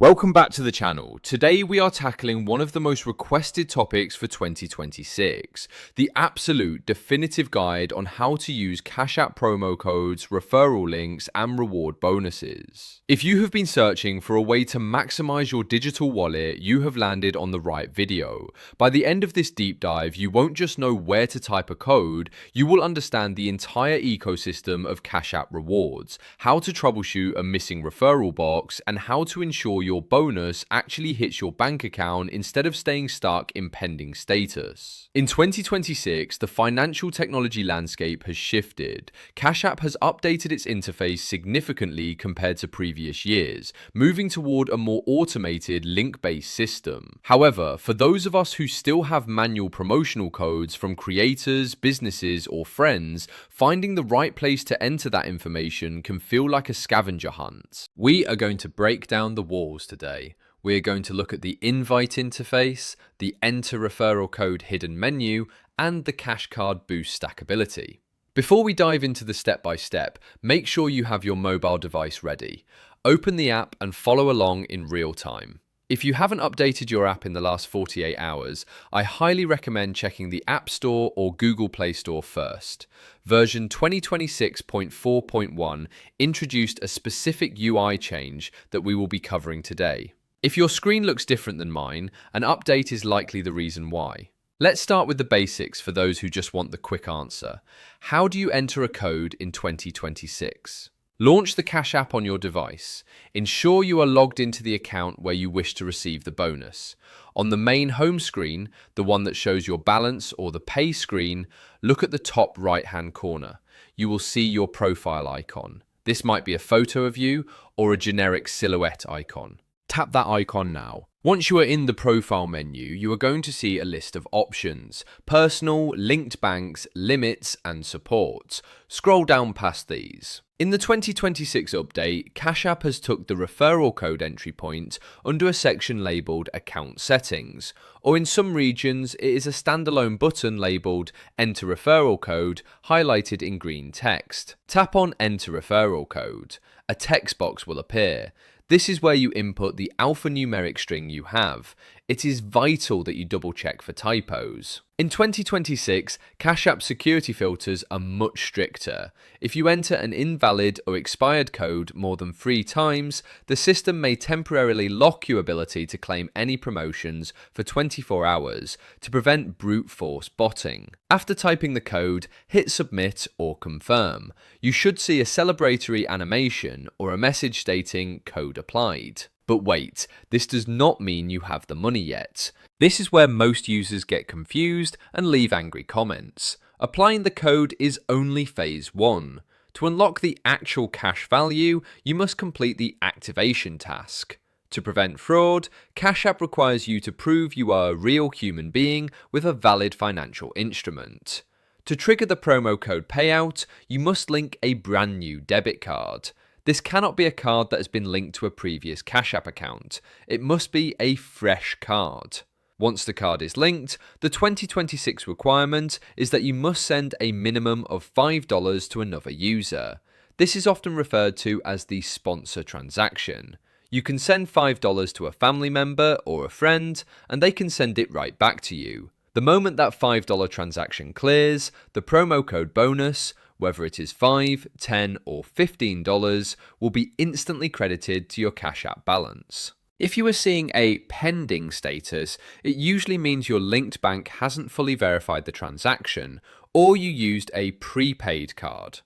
Welcome back to the channel. Today we are tackling one of the most requested topics for 2026, the absolute definitive guide on how to use Cashapp promo codes, referral links, and reward bonuses. If you have been searching for a way to maximize your digital wallet, you have landed on the right video. By the end of this deep dive, you won't just know where to type a code, you will understand the entire ecosystem of Cashapp rewards, how to troubleshoot a missing referral box, and how to ensure your bonus actually hits your bank account instead of staying stuck in pending status. In 2026, the financial technology landscape has shifted. Cashapp has updated its interface significantly compared to previous years, moving toward a more automated link-based system. However, for those of us who still have manual promotional codes from creators, businesses, or friends, finding the right place to enter that information can feel like a scavenger hunt. We are going to break down the walls today. We are going to look at the invite interface, the enter referral code hidden menu, and the cash card boost stackability. Before we dive into the step-by-step, make sure you have your mobile device ready. Open the app and follow along in real time. If you haven't updated your app in the last 48 hours, I highly recommend checking the App Store or Google Play Store first. Version 2026.4.1 introduced a specific UI change that we will be covering today. If your screen looks different than mine, an update is likely the reason why. Let's start with the basics for those who just want the quick answer. How do you enter a code in 2026? Launch the Cashapp on your device. Ensure you are logged into the account where you wish to receive the bonus. On the main home screen, the one that shows your balance, or the pay screen, look at the top right-hand corner. You will see your profile icon. This might be a photo of you or a generic silhouette icon. Tap that icon now. Once you are in the profile menu, you are going to see a list of options: personal, linked banks, limits, and support. Scroll down past these. In the 2026 update, Cashapp has took the referral code entry point under a section labelled Account Settings, or in some regions it is a standalone button labelled Enter Referral Code highlighted in green text. Tap on Enter Referral Code. A text box will appear. This is where you input the alphanumeric string you have. It is vital that you double check for typos. In 2026, Cashapp security filters are much stricter. If you enter an invalid or expired code more than 3 times, the system may temporarily lock your ability to claim any promotions for 24 hours to prevent brute force botting. After typing the code, hit submit or confirm. You should see a celebratory animation or a message stating code applied. But wait, this does not mean you have the money yet. This is where most users get confused and leave angry comments. Applying the code is only phase 1. To unlock the actual cash value, you must complete the activation task. To prevent fraud, Cashapp requires you to prove you are a real human being with a valid financial instrument. To trigger the promo code payout, you must link a brand new debit card. This cannot be a card that has been linked to a previous Cashapp account. It must be a fresh card. Once the card is linked, the 2026 requirement is that you must send a minimum of $5 to another user. This is often referred to as the sponsor transaction. You can send $5 to a family member or a friend, and they can send it right back to you. The moment that $5 transaction clears, the promo code bonus, whether it is $5, $10, or $15, will be instantly credited to your Cashapp balance. If you are seeing a pending status, it usually means your linked bank hasn't fully verified the transaction, or you used a prepaid card.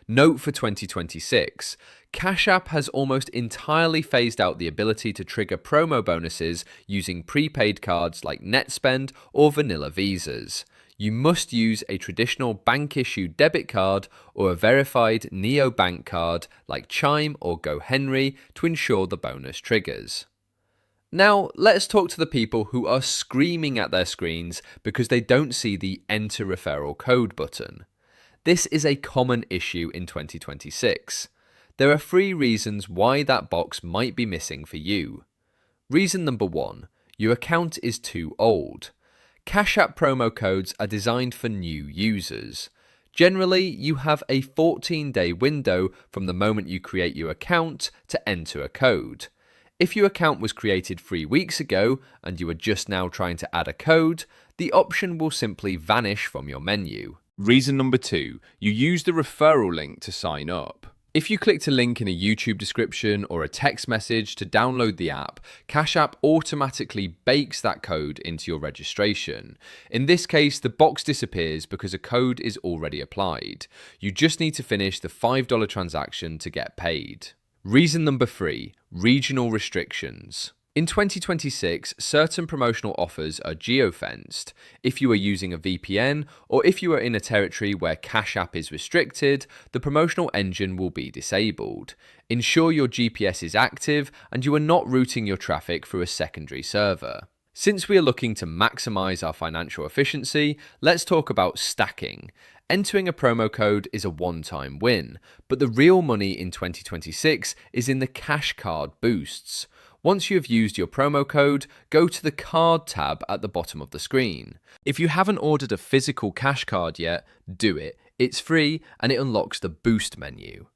Note for 2026, Cashapp has almost entirely phased out the ability to trigger promo bonuses using prepaid cards like NetSpend or vanilla visas. You must use a traditional bank-issued debit card or a verified neobank card like Chime or GoHenry to ensure the bonus triggers. Now, let's talk to the people who are screaming at their screens because they don't see the Enter Referral Code button. This is a common issue in 2026. There are 3 reasons why that box might be missing for you. Reason number 1, your account is too old. Cashapp promo codes are designed for new users. Generally, you have a 14-day window from the moment you create your account to enter a code. If your account was created 3 weeks ago and you are just now trying to add a code, the option will simply vanish from your menu. Reason number 2, you use the referral link to sign up. If you clicked a link in a YouTube description or a text message to download the app, Cashapp automatically bakes that code into your registration. In this case, the box disappears because a code is already applied. You just need to finish the $5 transaction to get paid. Reason number 3, regional restrictions. In 2026, certain promotional offers are geofenced. If you are using a VPN or if you are in a territory where Cashapp is restricted, the promotional engine will be disabled. Ensure your GPS is active and you are not routing your traffic through a secondary server. Since we are looking to maximize our financial efficiency, let's talk about stacking. Entering a promo code is a one-time win, but the real money in 2026 is in the cash card boosts. Once you have used your promo code, go to the card tab at the bottom of the screen. If you haven't ordered a physical cash card yet, do it. It's free and it unlocks the boost menu.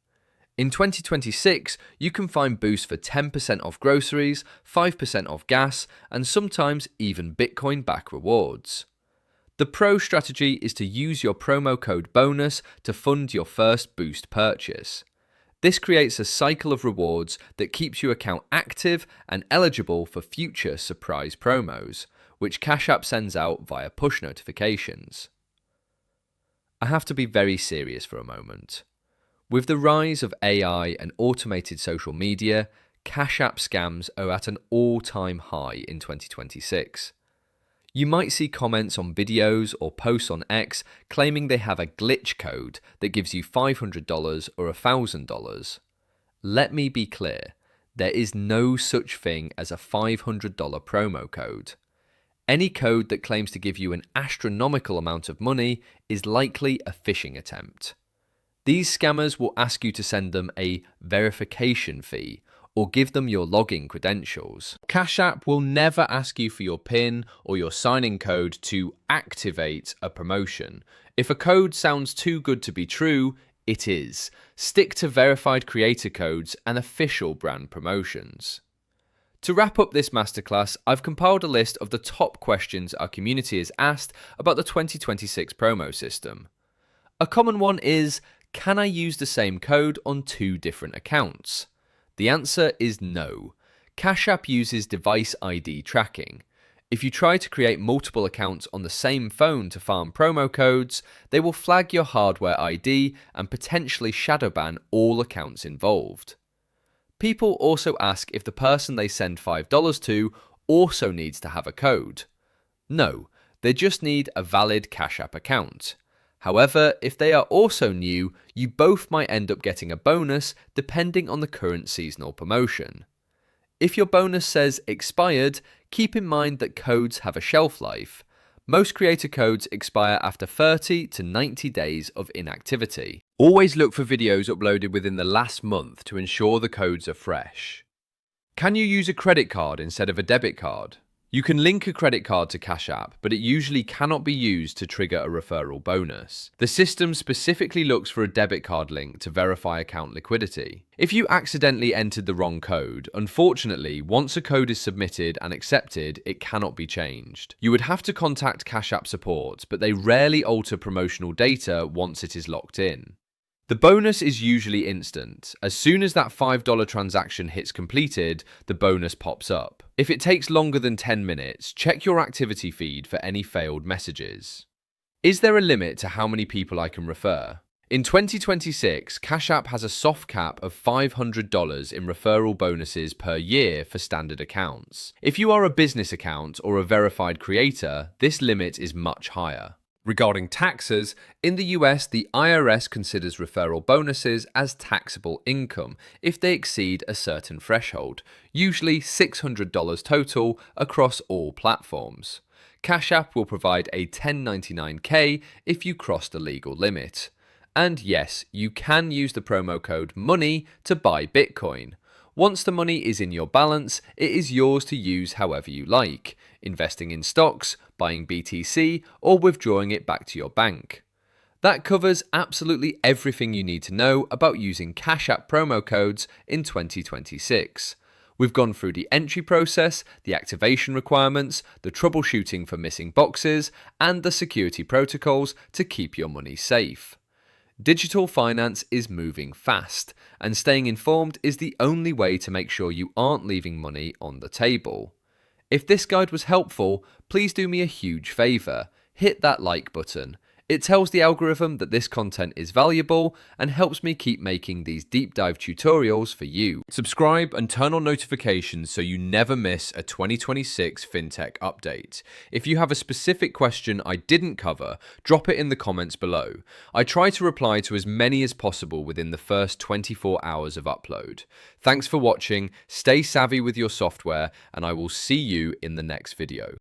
In 2026, you can find boosts for 10% off groceries, 5% off gas, and sometimes even Bitcoin back rewards. The pro strategy is to use your promo code bonus to fund your first boost purchase. This creates a cycle of rewards that keeps your account active and eligible for future surprise promos, which Cashapp sends out via push notifications. I have to be very serious for a moment. With the rise of AI and automated social media, Cashapp scams are at an all-time high in 2026. You might see comments on videos or posts on X claiming they have a glitch code that gives you $500 or $1,000. Let me be clear, there is no such thing as a $500 promo code. Any code that claims to give you an astronomical amount of money is likely a phishing attempt. These scammers will ask you to send them a verification fee or give them your login credentials. Cashapp will never ask you for your PIN or your sign-in code to activate a promotion. If a code sounds too good to be true, it is. Stick to verified creator codes and official brand promotions. To wrap up this masterclass, I've compiled a list of the top questions our community has asked about the 2026 promo system. A common one is, can I use the same code on 2 different accounts? The answer is no. Cashapp uses device ID tracking. If you try to create multiple accounts on the same phone to farm promo codes, they will flag your hardware ID and potentially shadow ban all accounts involved. People also ask if the person they send $5 to also needs to have a code. No, they just need a valid Cashapp account. However, if they are also new, you both might end up getting a bonus depending on the current seasonal promotion. If your bonus says expired, keep in mind that codes have a shelf life. Most creator codes expire after 30 to 90 days of inactivity. Always look for videos uploaded within the last month to ensure the codes are fresh. Can you use a credit card instead of a debit card? You can link a credit card to Cashapp, but it usually cannot be used to trigger a referral bonus. The system specifically looks for a debit card link to verify account liquidity. If you accidentally entered the wrong code, unfortunately, once a code is submitted and accepted, it cannot be changed. You would have to contact Cashapp support, but they rarely alter promotional data once it is locked in. The bonus is usually instant. As soon as that $5 transaction hits completed, the bonus pops up. If it takes longer than 10 minutes, check your activity feed for any failed messages. Is there a limit to how many people I can refer? In 2026, Cashapp has a soft cap of $500 in referral bonuses per year for standard accounts. If you are a business account or a verified creator, this limit is much higher. Regarding taxes, in the US, the IRS considers referral bonuses as taxable income if they exceed a certain threshold, usually $600 total across all platforms. Cashapp will provide a 1099K if you cross the legal limit. And yes, you can use the promo code MONEY to buy Bitcoin. Once the money is in your balance, it is yours to use however you like, investing in stocks, buying BTC, or withdrawing it back to your bank. That covers absolutely everything you need to know about using Cashapp promo codes in 2026. We've gone through the entry process, the activation requirements, the troubleshooting for missing boxes, and the security protocols to keep your money safe. Digital finance is moving fast, and staying informed is the only way to make sure you aren't leaving money on the table. If this guide was helpful, please do me a huge favour. Hit that like button. It tells the algorithm that this content is valuable and helps me keep making these deep dive tutorials for you. Subscribe and turn on notifications so you never miss a 2026 FinTech update. If you have a specific question I didn't cover, drop it in the comments below. I try to reply to as many as possible within the first 24 hours of upload. Thanks for watching, stay savvy with your software, and I will see you in the next video.